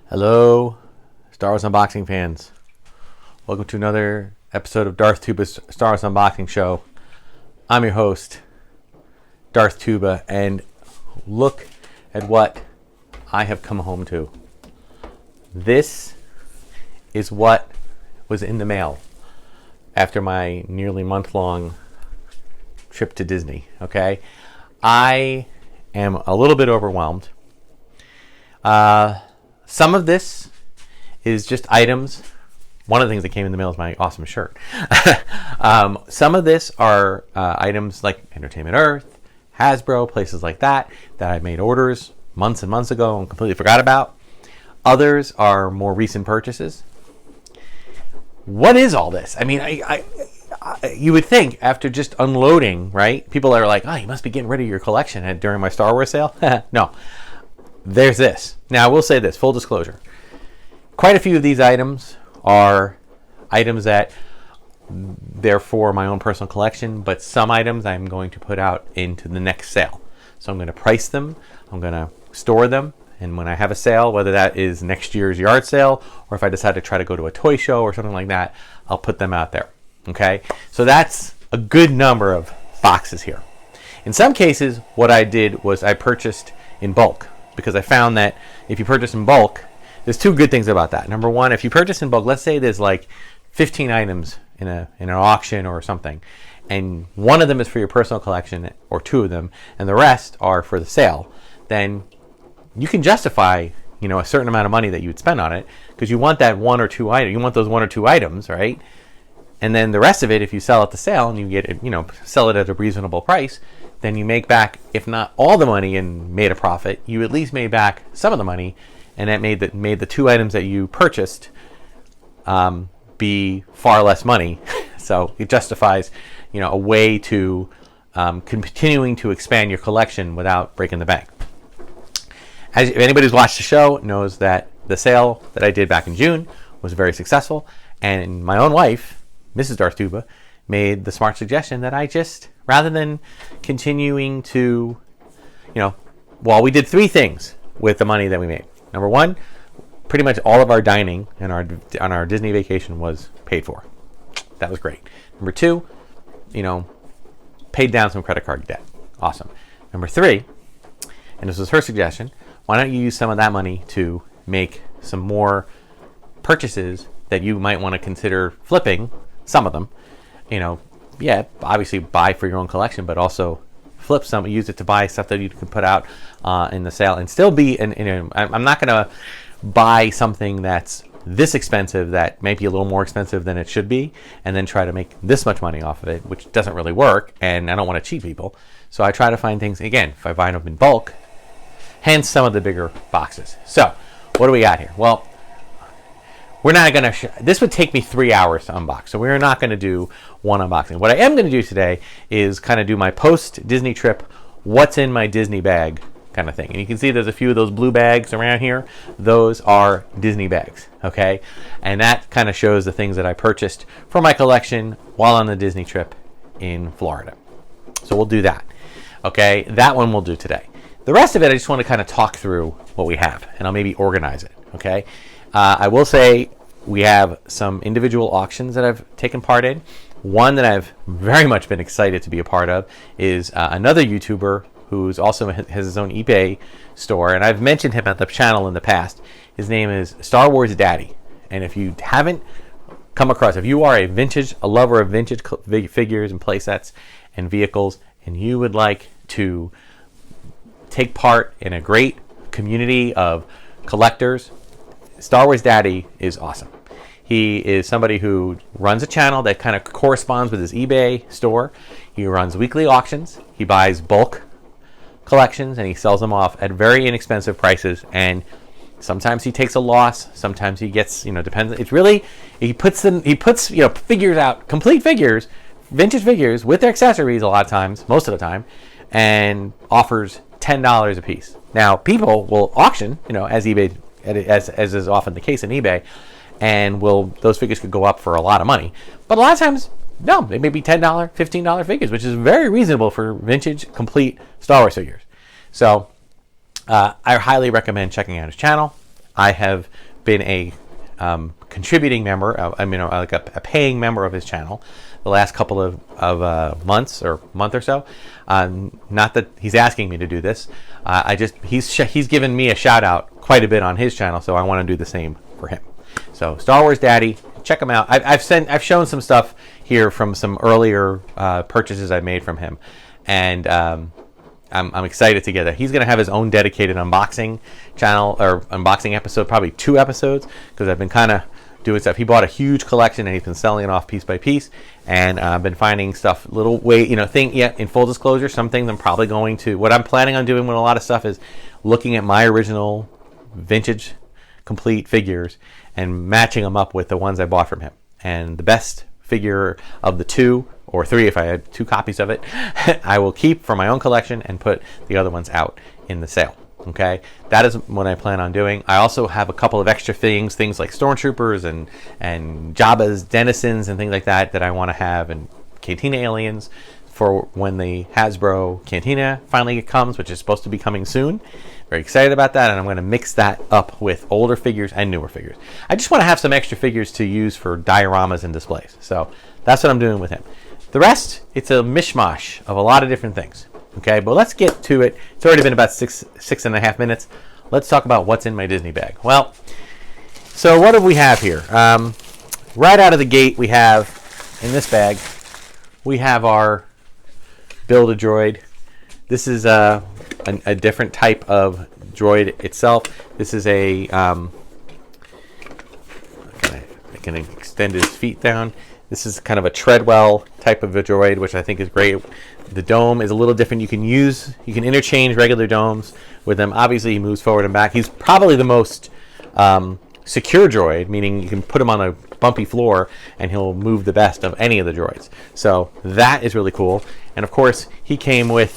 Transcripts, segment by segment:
Hello, Star Wars unboxing fans. Welcome to another episode of Darth Tuba's Star Wars unboxing show. I'm your host, Darth Tuba, and look at what I have come home to. This is what was in the mail after my nearly month-long trip to Disney, okay? I am a little bit overwhelmed. Some of this is just items. One of the things that came in the mail is my awesome shirt. Some of this are items like Entertainment Earth, Hasbro, places like that I made orders months and months ago and completely forgot about. Others are more recent purchases. What is all this? I mean, I you would think after just unloading, right? People are like, oh, you must be getting rid of your collection during my Star Wars sale. No. There's this. Now, I will say this, full disclosure. Quite a few of these items are items that they're for my own personal collection, but some items I'm going to put out into the next sale. So I'm going to price them, I'm going to store them, and when I have a sale, whether that is next year's yard sale, or if I decide to try to go to a toy show or something like that, I'll put them out there. Okay? So that's a good number of boxes here. In some cases, what I did was I purchased in bulk, because I found that if you purchase in bulk, there's two good things about that. Number one, if you purchase in bulk, let's say there's like 15 items in an auction or something, and one of them is for your personal collection, or two of them, and the rest are for the sale, then you can justify, a certain amount of money that you would spend on it, because you want that one or two items. You want those one or two items, right? And then the rest of it, if you sell at the sale and you get it, sell it at a reasonable price, then you make back, if not all the money and made a profit, you at least made back some of the money, and that made the two items that you purchased be far less money. So it justifies, a way to continuing to expand your collection without breaking the bank. If anybody who's watched the show knows that the sale that I did back in June was very successful, and my own wife, Mrs. Darth Tuba, made the smart suggestion that I just, rather than continuing to, we did three things with the money that we made. Number one, pretty much all of our dining and on our Disney vacation was paid for. That was great. Number two, paid down some credit card debt. Awesome. Number three, and this was her suggestion, why don't you use some of that money to make some more purchases that you might want to consider flipping, some of them. Obviously buy for your own collection, but also flip some, use it to buy stuff that you can put out in the sale and still be, I'm not going to buy something that's this expensive that may be a little more expensive than it should be and then try to make this much money off of it, which doesn't really work, and I don't want to cheat people. So I try to find things, again, if I buy them in bulk, hence some of the bigger boxes. So what do we got here? Well, we're not going to, this would take me 3 hours to unbox, so we're not going to do one unboxing. What I am going to do today is kind of do my post-Disney trip, what's in my Disney bag kind of thing. And you can see there's a few of those blue bags around here. Those are Disney bags, okay? And that kind of shows the things that I purchased for my collection while on the Disney trip in Florida. So we'll do that, okay? That one we'll do today. The rest of it, I just want to kind of talk through what we have, and I'll maybe organize it, okay? I will say we have some individual auctions that I've taken part in. One that I've very much been excited to be a part of is another YouTuber who's also has his own eBay store, and I've mentioned him at the channel in the past. His name is Star Wars Daddy, and if you haven't come across, if you are a lover of vintage figures and playsets and vehicles, and you would like to take part in a great community of collectors, Star Wars Daddy is awesome. He is somebody who runs a channel that kind of corresponds with his eBay store. He runs weekly auctions. He buys bulk collections and he sells them off at very inexpensive prices. And sometimes he takes a loss. Sometimes he gets, depends. It's really, he puts figures out, complete figures, vintage figures with their accessories a lot of times, most of the time, and offers $10 a piece. Now, people will auction, as eBay, as is often the case in eBay, and those figures could go up for a lot of money. But a lot of times, no, they may be $10, $15 figures, which is very reasonable for vintage, complete Star Wars figures. So I highly recommend checking out his channel. I have been a contributing member, like a paying member of his channel the last couple of months or month or so. Not that he's asking me to do this. He's given me a shout out quite a bit on his channel, so I want to do the same for him. So Star Wars Daddy, check him out. I've shown some stuff here from some earlier purchases I made from him, and I'm excited to get that. He's going to have his own dedicated unboxing channel or unboxing episode, probably 2 episodes, because I've been kind of doing stuff. He bought a huge collection and he's been selling it off piece by piece, and I've been finding stuff in full disclosure, some things I'm probably going to, what I'm planning on doing with a lot of stuff is looking at my original vintage complete figures and matching them up with the ones I bought from him. And the best figure of the 2 or 3, if I had 2 copies of it, I will keep for my own collection and put the other ones out in the sale. Okay, that is what I plan on doing. I also have a couple of extra things like stormtroopers and Jabba's denizens and things like that I want to have, and Cantina aliens for when the Hasbro Cantina finally comes, which is supposed to be coming soon. Very excited about that, and I'm going to mix that up with older figures and newer figures. I just want to have some extra figures to use for dioramas and displays. So that's what I'm doing with him. The rest, it's a mishmash of a lot of different things. Okay, but let's get to it. It's already been about six and a half minutes. Let's talk about what's in my Disney bag. Well, so what do we have here? Right out of the gate, we have, in this bag, we have our Build-A-Droid. This is a different type of droid itself. This is I can extend his feet down. This is kind of a Treadwell type of a droid, which I think is great. The dome is a little different. You can interchange regular domes with them. Obviously, he moves forward and back. He's probably the most secure droid, meaning you can put him on a bumpy floor and he'll move the best of any of the droids. So that is really cool. And of course, he came with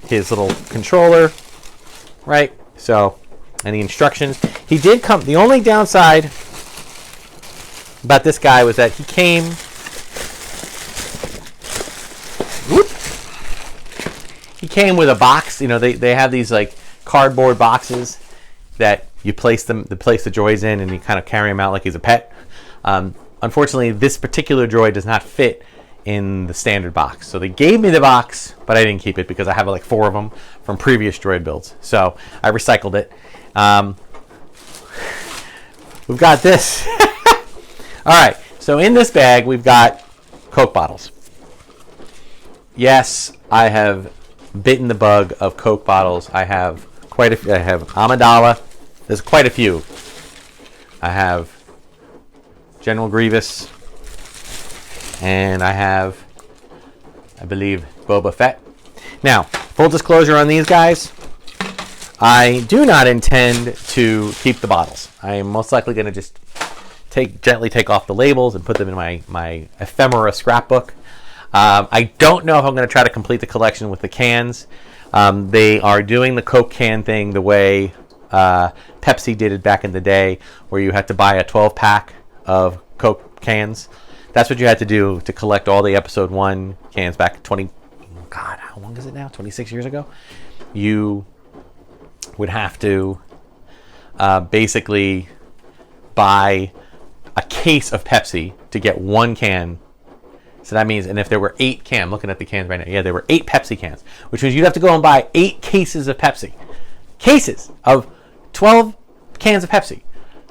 his little controller, right? So, and the instructions. He did come. The only downside about this guy was that he came. He came with a box. They have these like cardboard boxes that you place the droids in, and you kind of carry him out like he's a pet. Unfortunately, this particular droid does not fit in the standard box. So they gave me the box, but I didn't keep it because I have like 4 of them from previous droid builds. So I recycled it. We've got this. All right. So in this bag, we've got Coke bottles. Yes, I have bitten the bug of Coke bottles. I have quite a few. I have Amidala. There's quite a few. I have General Grievous, and I have, I believe, Boba Fett. Now, full disclosure on these guys, I do not intend to keep the bottles. I am most likely going to just gently take off the labels and put them in my ephemera scrapbook. I don't know if I'm going to try to complete the collection with the cans. They are doing the Coke can thing the way Pepsi did it back in the day, where you had to buy a 12-pack of Coke cans. That's what you had to do to collect all the Episode 1 cans back how long is it now? 26 years ago? You would have to basically buy a case of Pepsi to get 1 can. So that means, and if there were 8 cans, I'm looking at the cans right now. Yeah, there were 8 Pepsi cans, which means you'd have to go and buy 8 cases of Pepsi. Cases of 12 cans of Pepsi.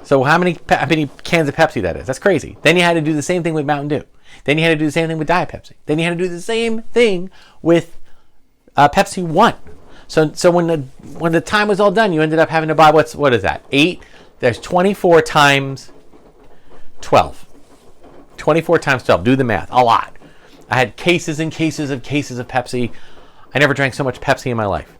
So how many cans of Pepsi that is? That's crazy. Then you had to do the same thing with Mountain Dew. Then you had to do the same thing with Diet Pepsi. Then you had to do the same thing with Pepsi 1. So when the time was all done, you ended up having to buy, what is that? 8? There's 24 times 12. 24 times 12. Do the math. A lot. I had cases and cases of Pepsi. I never drank so much Pepsi in my life.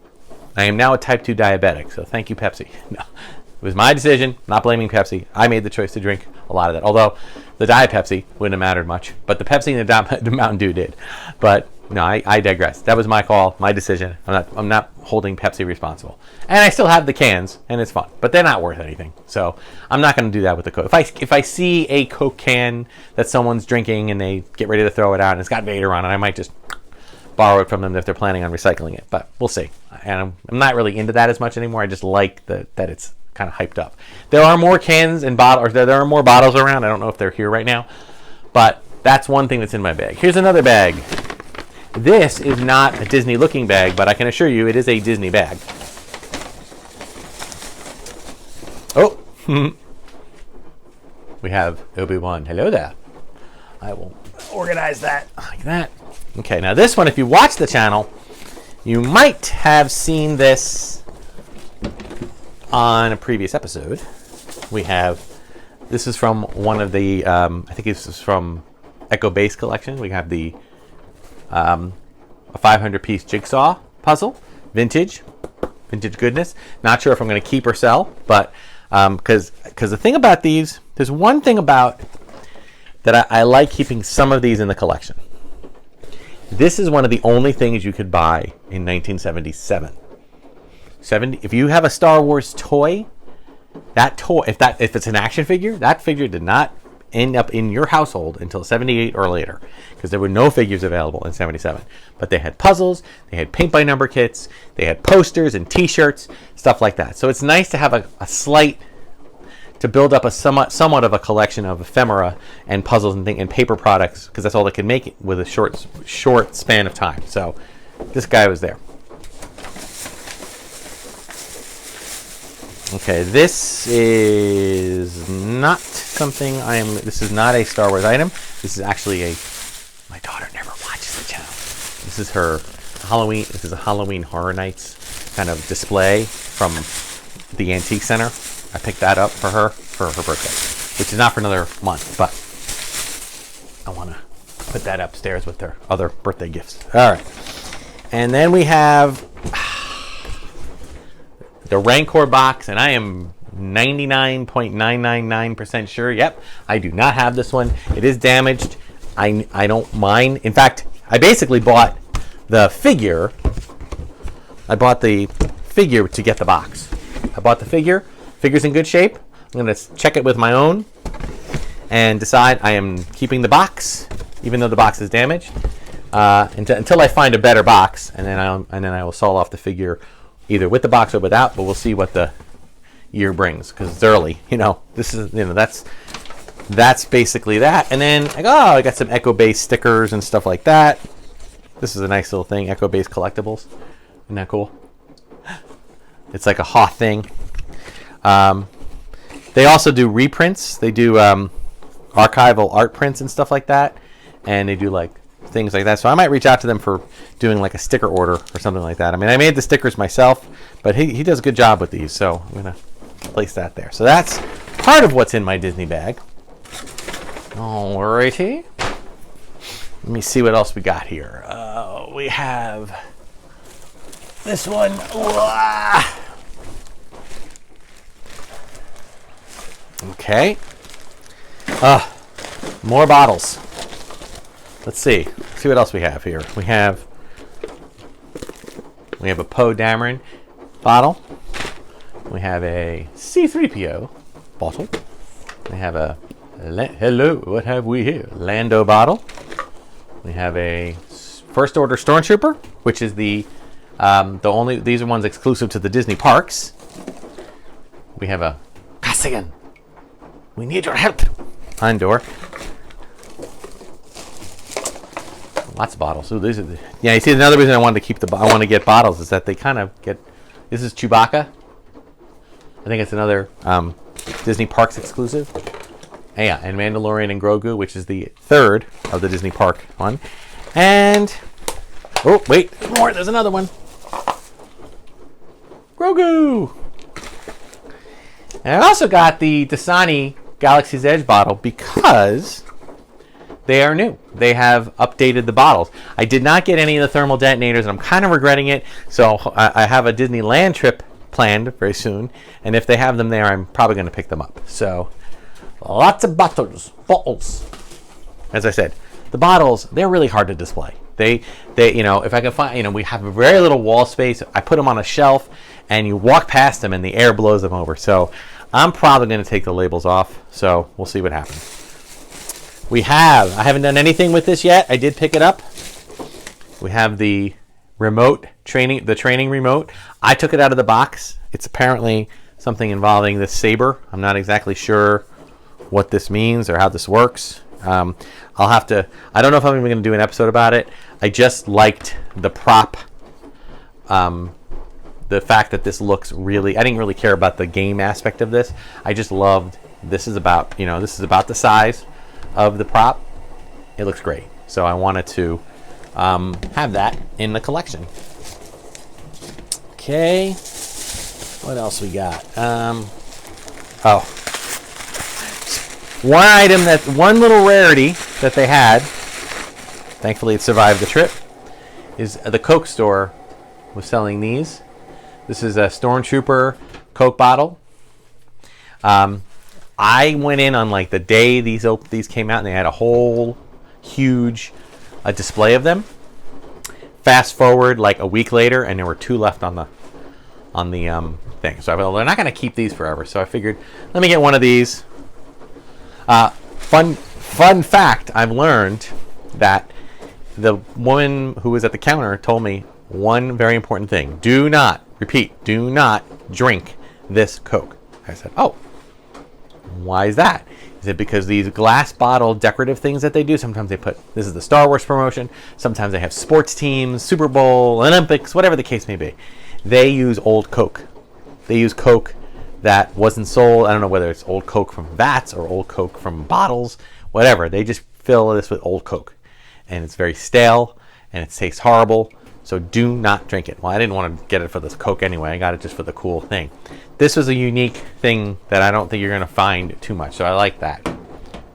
I am now a type 2 diabetic, so thank you, Pepsi. No, it was my decision, not blaming Pepsi. I made the choice to drink a lot of that. Although the Diet Pepsi wouldn't have mattered much, but the Pepsi and the Mountain Dew did. But no, I digress. That was my call, my decision. I'm not holding Pepsi responsible. And I still have the cans, and it's fun, but they're not worth anything. So I'm not going to do that with the Coke. If I see a Coke can that someone's drinking and they get ready to throw it out and it's got Vader on it, I might just borrow it from them if they're planning on recycling it. But we'll see. And I'm not really into that as much anymore. I just like that it's kind of hyped up. There are more cans and bottles, or there are more bottles around. I don't know if they're here right now, but that's one thing that's in my bag. Here's another bag. This is not a Disney looking bag, but I can assure you it is a Disney bag. Oh, we have Obi-Wan. Hello there. I will organize that like that. Okay, now this one, if you watch the channel, you might have seen this on a previous episode. This is from one of the, I think this is from Echo Base collection. We have the a 500-piece jigsaw puzzle, vintage goodness. Not sure if I'm going to keep or sell, but because the thing about these, there's one thing about that I like keeping some of these in the collection. This is one of the only things you could buy in 1977. If you have a Star Wars toy, if it's an action figure, that figure did not end up in your household until 78 or later, because there were no figures available in 77. But they had puzzles, they had paint by number kits, they had posters and t-shirts, stuff like that. So it's nice to have to build up a somewhat of a collection of ephemera and puzzles and paper products, because that's all they can make it with a short span of time. So this guy was there. Okay, this is not something this is not a Star Wars item. This is actually my daughter never watches the channel. This is her Halloween, this is a Halloween Horror Nights kind of display from the Antique Center. I picked that up for her birthday, which is not for another month, but I want to put that upstairs with their other birthday gifts. All right. And then we have the Rancor box, and I am 99.999% sure, yep, I do not have this one. It is damaged. I don't mind. In fact, I basically bought the figure. I bought the figure to get the box. I bought the figure. Figure's in good shape. I'm going to check it with my own and decide I am keeping the box, even though the box is damaged, until I find a better box, and then I will sell off the figure either with the box or without. But we'll see what the year brings, because it's early. This is that's basically that. And then I got some Echo Base stickers and stuff like that. This is a nice little thing, Echo Base collectibles. Isn't that cool? It's like a Hoth thing. They also do reprints. They do archival art prints and stuff like that, and they do like things like that. So I might reach out to them for doing like a sticker order or something like that. I mean, I made the stickers myself, but he does a good job with these, so I'm gonna place that there. So that's part of what's in my Disney bag. Alrighty. Let me see what else we got here. We have this one. Okay. More bottles. Let's see. See what else we have here. We have a Poe Dameron bottle. We have a C-3PO bottle. We have a hello. What have we here? Lando bottle. We have a First Order Stormtrooper, which is the only. These are ones exclusive to the Disney parks. We have a Cassian. We need your help. Andor. Lots of bottles. Ooh, these are you see, another reason I wanted to I want to get bottles is that they kind of get. This is Chewbacca. I think it's another Disney Parks exclusive. Yeah, and Mandalorian and Grogu, which is the third of the Disney Park one. And oh wait, there's more. There's another one. Grogu. And I also got the Dasani Galaxy's Edge bottle because they are new. They have updated the bottles. I did not get any of the thermal detonators, and I'm kind of regretting it. So I have a Disneyland trip planned very soon, and if they have them there, I'm probably going to pick them up. So lots of bottles. As I said, the bottles, they're really hard to display. They if I can find, we have very little wall space. I put them on a shelf, and you walk past them, and the air blows them over. So I'm probably going to take the labels off. So we'll see what happens. I haven't done anything with this yet. I did pick it up. We have the training remote. I took it out of the box. It's apparently something involving this saber. I'm not exactly sure what this means or how this works. I'll have to, I don't know if I'm even going to do an episode about it. I just liked the prop. The fact that this looks really, I didn't really care about the game aspect of this. I just loved, this is about, this is about the size of the prop. It looks great. So I wanted to have that in the collection. Okay. What else we got? One little rarity that they had, thankfully it survived the trip, is the Coke store was selling these. This is a Stormtrooper Coke bottle. I went in on like the day these came out, and they had a whole huge display of them. Fast forward like a week later, and there were 2 left on the thing. So I thought, well, they're not going to keep these forever. So I figured, let me get one of these. Fun fact: I've learned that the woman who was at the counter told me one very important thing: do not drink this Coke. I said, oh, why is that? Is it because these glass bottle decorative things that they do, sometimes they put, this is the Star Wars promotion, sometimes they have sports teams, Super Bowl, Olympics, whatever the case may be. They use old Coke. They use Coke that wasn't sold. I don't know whether it's old Coke from vats or old Coke from bottles, whatever. They just fill this with old Coke. And it's very stale, and it tastes horrible. So do not drink it. Well, I didn't want to get it for this Coke anyway. I got it just for the cool thing. This was a unique thing that I don't think you're going to find too much. So I like that.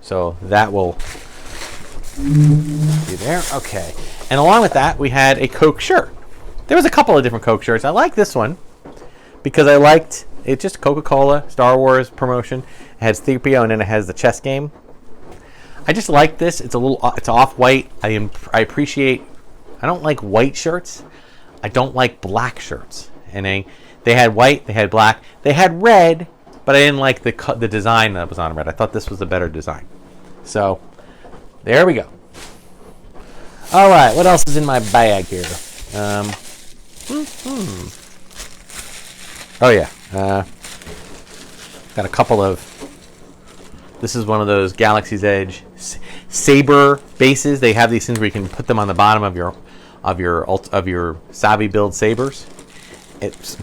So that will be there. Okay. And along with that, we had a Coke shirt. There was a couple of different Coke shirts. I like this one because I liked it. Just Coca-Cola Star Wars promotion. It has 3PO, and then it has the chess game. I just like this. It's off-white. I appreciate. I don't like white shirts. I don't like black shirts. And they had white, they had black, they had red, but I didn't like the design that was on red. I thought this was a better design. So there we go. All right, what else is in my bag here? Oh yeah, got a couple of. This is one of those Galaxy's Edge saber bases. They have these things where you can put them on the bottom of your Savvy build sabers.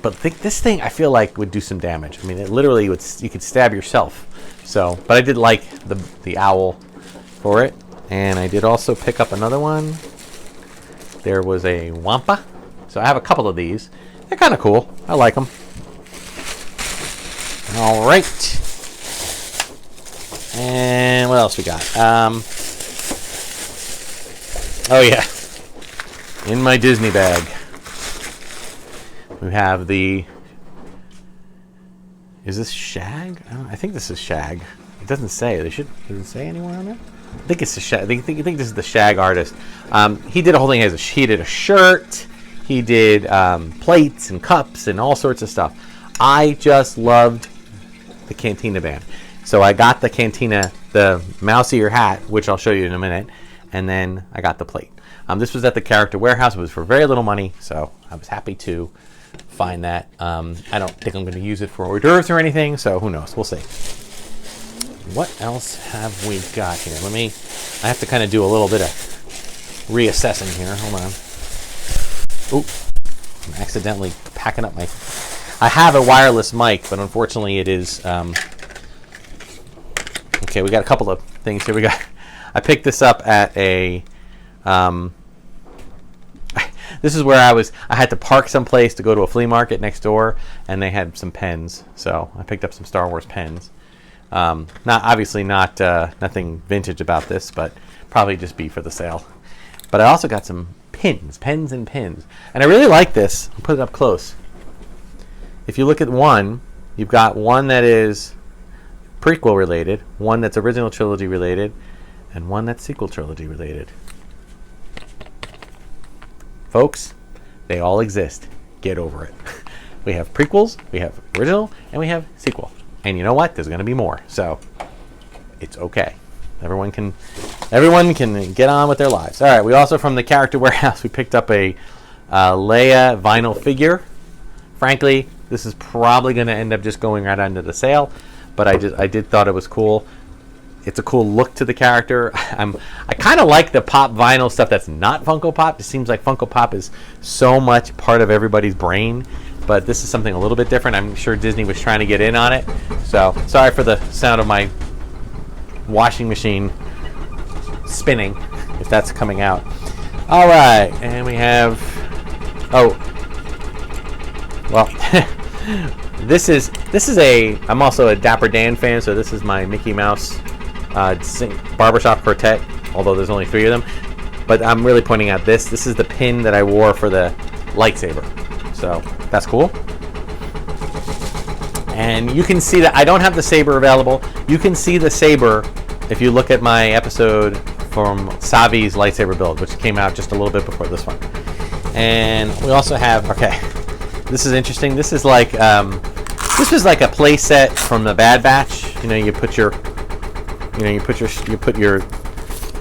But this thing I feel like would do some damage. I mean, it literally would. You could stab yourself. So, but I did like the owl for it, and I did also pick up another one. There was a Wampa. So I have a couple of these. They're kind of cool. I like them. All right. And what else we got? Oh yeah, in my Disney bag, we have the. Is this Shag? I think this is Shag. It doesn't say. Does it say anywhere on there? I think it's the Shag. I think this is the Shag artist. He did a whole thing. He did a shirt. He did plates and cups and all sorts of stuff. I just loved the Cantina band. So I got the Cantina, the mouse ear hat, which I'll show you in a minute, and then I got the plate. This was at the Character Warehouse. It was for very little money, so I was happy to find that. I don't think I'm going to use it for hors d'oeuvres or anything, so who knows? We'll see. What else have we got here? I have to kind of do a little bit of reassessing here. Hold on. Oop, I'm accidentally packing up my. I have a wireless mic, but unfortunately it is. Okay, we got a couple of things here. I picked this up at a. This is where I had to park someplace to go to a flea market next door, and they had some pens. So I picked up some Star Wars pens. Nothing vintage about this, but probably just be for the sale. But I also got some pens and pins, and I really like this. I'll put it up close. If you look at one, you've got one that is prequel related, one that's original trilogy related, and one that's sequel trilogy related. Folks, they all exist. Get over it. We have prequels, we have original, and we have sequel. And you know what? There's going to be more. So it's okay. Everyone can get on with their lives. All right. We also, from the Character Warehouse, we picked up a Leia vinyl figure. Frankly, This is probably going to end up just going right under the sale, but I did thought it was cool. It's a cool look to the character. I kind of like the pop vinyl stuff that's not Funko Pop. It seems like Funko Pop is so much part of everybody's brain, but this is something a little bit different. I'm sure Disney was trying to get in on it. So sorry for the sound of my washing machine spinning, if that's coming out. All right, and we have, this is I'm also a Dapper Dan fan, so this is my Mickey Mouse barbershop quartet, although there's only 3 of them. But I'm really pointing out this is the pin that I wore for the lightsaber, so that's cool. And you can see that I don't have the saber available. You can see the saber if you look at my episode from Savi's lightsaber build, which came out just a little bit before this one. And we also have, this is interesting. This is like this was like a play set from the Bad Batch. You put your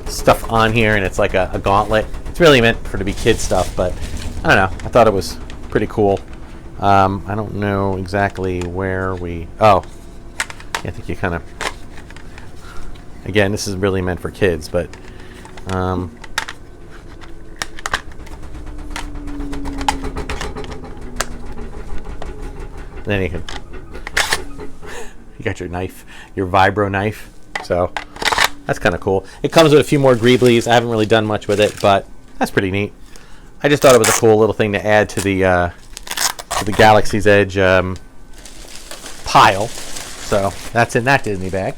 stuff on here, and it's like a gauntlet. It's really meant for to be kid stuff, but I don't know. I thought it was pretty cool. I don't know exactly where we. I think you kind of. Again, this is really meant for kids, but. Then you got your knife, your vibro knife. So that's kind of cool. It comes with a few more Greeblies. I haven't really done much with it, but that's pretty neat. I just thought it was a cool little thing to add to the Galaxy's Edge pile. So that's in that Disney bag.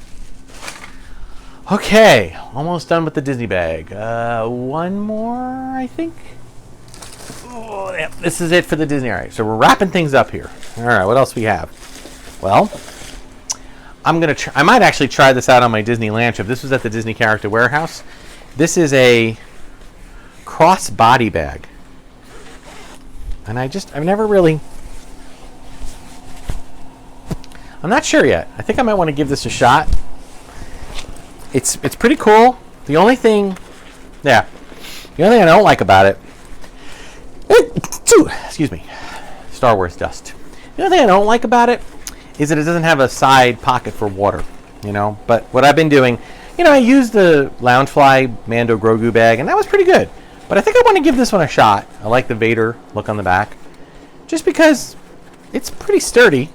Okay, almost done with the Disney bag. One more, I think. Oh, yeah, this is it for the Disney. All right, so we're wrapping things up here. All right, what else we have? Well, I might actually try this out on my Disneyland trip. This was at the Disney Character Warehouse. This is a cross-body bag. And I've never really... I'm not sure yet. I think I might want to give this a shot. It's pretty cool. The only thing I don't like about it... Excuse me. Star Wars dust. The only thing I don't like about it is that it doesn't have a side pocket for water, But what I've been doing, I used the Loungefly Mando Grogu bag, and that was pretty good. But I think I want to give this one a shot. I like the Vader look on the back, just because it's pretty sturdy,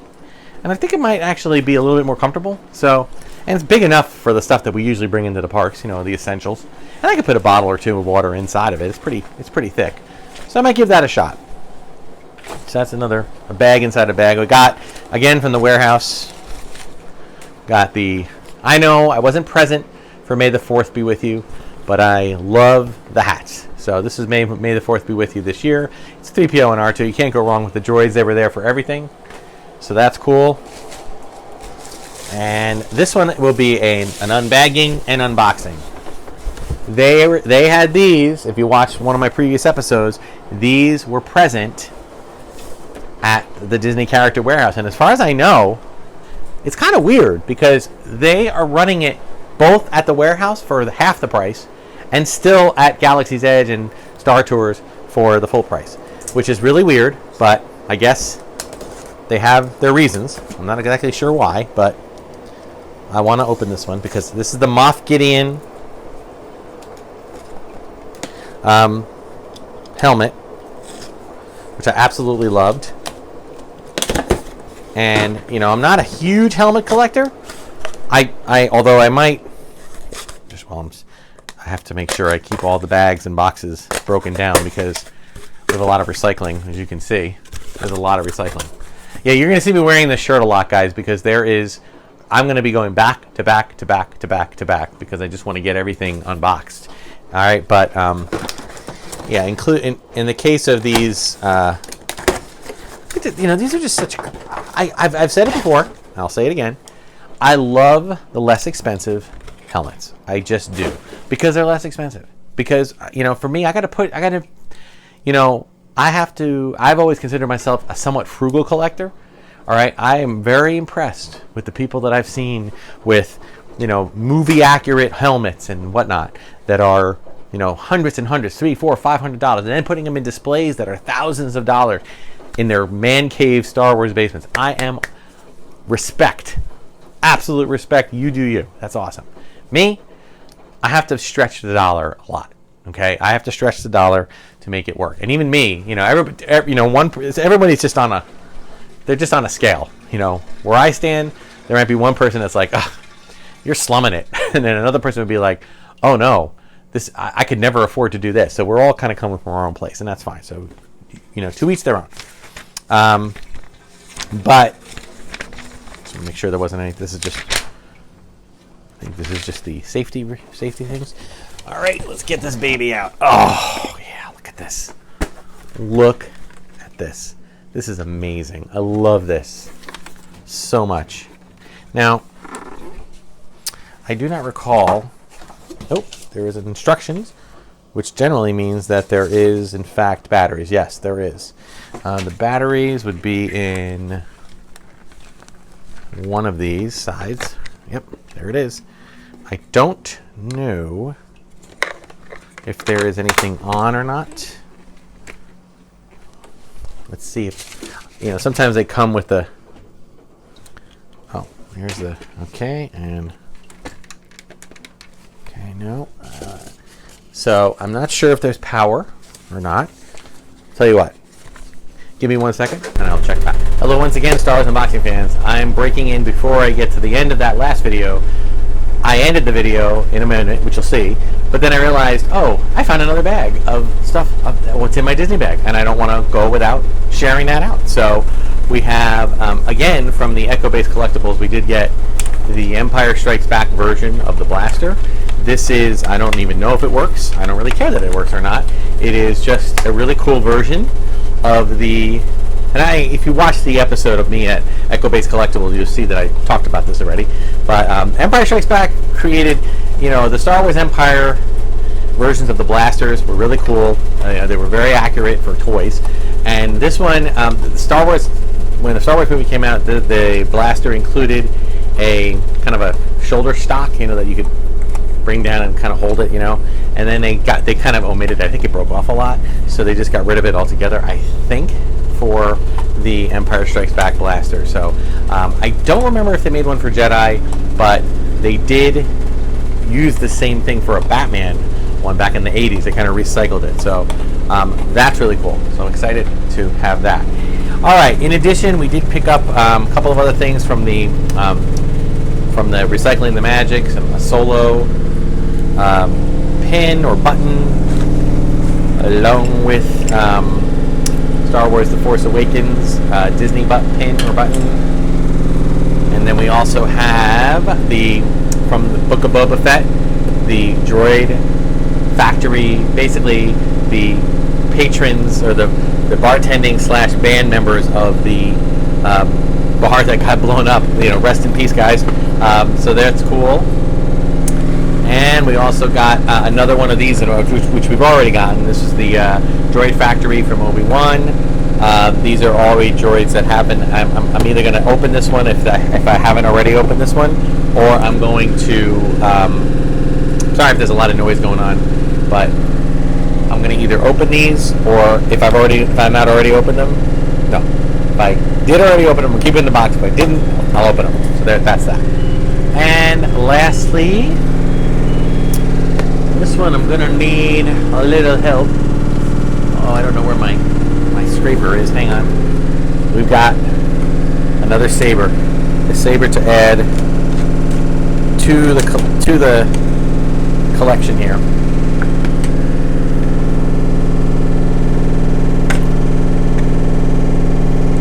and I think it might actually be a little bit more comfortable. So, and it's big enough for the stuff that we usually bring into the parks, the essentials. And I could put a bottle or two of water inside of it. It's pretty thick. So I might give that a shot. So that's a bag inside a bag. We got, again, from the warehouse, I know I wasn't present for May the 4th be with you, but I love the hats. So this is May the 4th be with you this year. It's 3PO and R2. You can't go wrong with the droids. They were there for everything. So that's cool. And this one will be an unbagging and unboxing. They had these, if you watched one of my previous episodes, these were present at the Disney Character Warehouse. And as far as I know, it's kind of weird because they are running it both at the warehouse for half the price and still at Galaxy's Edge and Star Tours for the full price, which is really weird, but I guess they have their reasons. I'm not exactly sure why, but I want to open this one because this is the Moff Gideon helmet, which I absolutely loved. And I'm not a huge helmet collector. Although I might I have to make sure I keep all the bags and boxes broken down because we have a lot of recycling, as you can see. There's a lot of recycling. Yeah, you're gonna see me wearing this shirt a lot, guys, because I'm gonna be going back to back to back to back to back because I just want to get everything unboxed. All right, but yeah, in the case of these, these are just such. I've said it before. I'll say it again. I love the less expensive helmets. I just do because they're less expensive. Because for me, I've always considered myself a somewhat frugal collector. All right, I am very impressed with the people that I've seen with movie accurate helmets and whatnot that are hundreds and hundreds, $300, $400, $500, and then putting them in displays that are thousands of dollars. in their man cave Star Wars basements. I am absolute respect. You do you. That's awesome. Me, I have to stretch the dollar a lot. Okay, I have to stretch the dollar to make it work. And even me, everybody's just on a scale. Where I stand, there might be one person that's like, oh, you're slumming it, and then another person would be like, oh no, I could never afford to do this. So we're all kind of coming from our own place, and that's fine. So, to each their own. But just make sure there wasn't any. I think this is just the safety things. All right, let's get this baby out. Oh yeah, look at this. Look at this. This is amazing. I love this so much. Now, I do not recall. Oh, there is instructions, which generally means that there is, in fact, batteries. Yes, there is. The batteries would be in one of these sides. Yep, there it is. I don't know if there is anything on or not. Let's see if, sometimes they come with the, oh, here's the, okay, no. So I'm not sure if there's power or not. Tell you what, give me 1 second and I'll check back. Hello once again, Star Wars unboxing fans. I'm breaking in before I get to the end of that last video. I ended the video in a minute, which you'll see, but then I realized, oh, I found another bag of stuff of what's in my Disney bag, and I don't want to go without sharing that out. So we have, again, from the Echo-based collectibles, we did get the Empire Strikes Back version of the blaster. This is, I don't even know if it works. I don't really care that it works or not. It is just a really cool version of the, and if you watch the episode of me at Echo-based Collectibles, you'll see that I talked about this already. But Empire Strikes Back created, the Star Wars Empire versions of the blasters were really cool. They were very accurate for toys. And this one, when the Star Wars movie came out, the blaster included a kind of a shoulder stock, that you could bring down and kind of hold it, And then they kind of omitted it. I think it broke off a lot, so they just got rid of it altogether, I think, for the Empire Strikes Back blaster. So I don't remember if they made one for Jedi, but they did use the same thing for a Batman one back in the 80s. They kind of recycled it. So that's really cool. So I'm excited to have that. All right. In addition, we did pick up a couple of other things from the Recycling the Magic, a solo pin or button, along with Star Wars The Force Awakens Disney pin or button. And then we also have from the Book of Boba Fett, the droid factory, basically the patrons or the bartending / band members of the bar that got blown up. Rest in peace, guys. So that's cool. And we also got another one of these, which we've already gotten. This is the droid factory from Obi-Wan. These are already droids that happen. I'm either going to open this one if I haven't already opened this one, or I'm going to. Sorry if there's a lot of noise going on, but I'm going to either open these, or if I'm not already opened them, no. If I did already open them, I'll keep it in the box. If I didn't, I'll open them. So that's that. And lastly, this one I'm going to need a little help. Oh, I don't know where my scraper is. Hang on. We've got another saber. The saber to add to the collection here.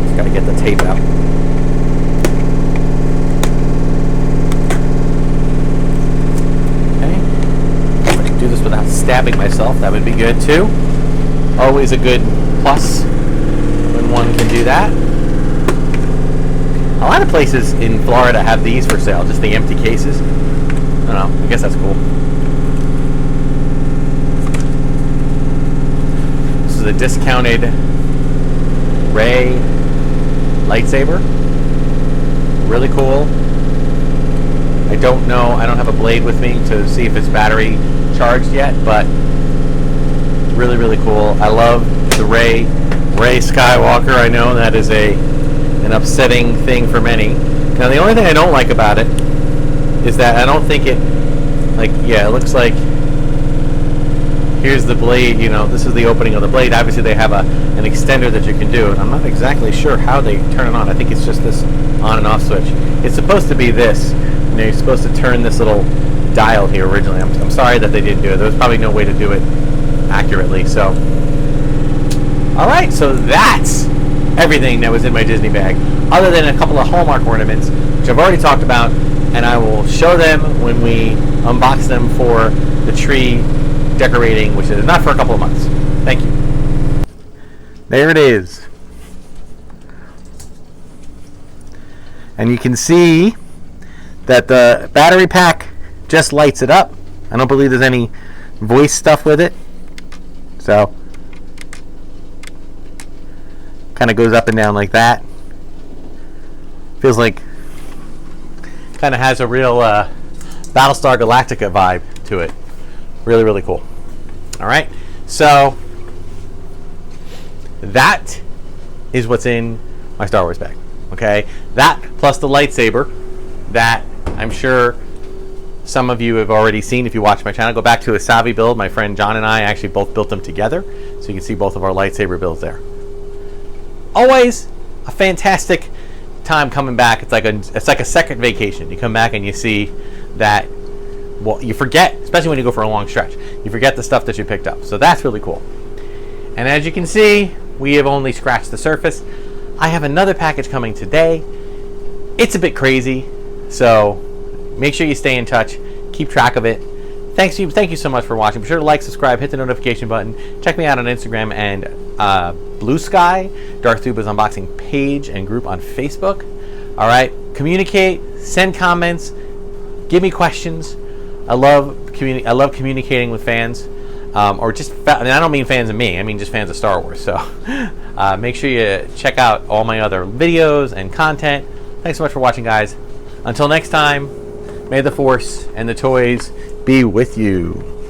Just got to get the tape out. Okay. If I can do this without stabbing myself, that would be good too. Always a good plus when one can do that. A lot of places in Florida have these for sale, just the empty cases. I don't know, I guess that's cool. This is a discounted Rey lightsaber. Really cool. I don't know, I don't have a blade with me to see if it's battery charged yet, but really, really cool. I love the Rey Rey Skywalker. I know that is an upsetting thing for many. Now, the only thing I don't like about it is that I don't think it, like, yeah, it looks like, here's the blade, you know, this is the opening of the blade. Obviously, they have an extender that you can do, and I'm not exactly sure how they turn it on. I think it's just this on and off switch. It's supposed to be this. You know, you're supposed to turn this little dial here originally. I'm sorry that they didn't do it. There was probably no way to do it accurately. So, all right, so that's everything that was in my Disney bag, other than a couple of Hallmark ornaments, which I've already talked about, and I will show them when we unbox them for the tree decorating, which is not for a couple of months. Thank you. There it is. And you can see that the battery pack just lights it up. I don't believe there's any voice stuff with it. So, kind of goes up and down like that. Feels like, kind of has a real Battlestar Galactica vibe to it. Really, really cool. All right, so that is what's in my Star Wars bag. Okay, that plus the lightsaber that I'm sure some of you have already seen if you watch my channel. Go back to a Savvy build. My friend John and I actually both built them together, so you can see both of our lightsaber builds there. Always a fantastic time coming back. It's like a second vacation. You come back and you see that, well, you forget, especially when you go for a long stretch, you forget the stuff that you picked up. So that's really cool. And as you can see, we have only scratched the surface. I have another package coming today. It's a bit crazy, so make sure you stay in touch. Keep track of it. Thank you so much for watching. Be sure to like, subscribe, hit the notification button. Check me out on Instagram and Bluesky, Darth Tuba's unboxing page and group on Facebook. All right, communicate, send comments, give me questions. I love communicating with fans, or just, I don't mean fans of me. I mean just fans of Star Wars. So make sure you check out all my other videos and content. Thanks so much for watching, guys. Until next time, may the Force and the toys be with you.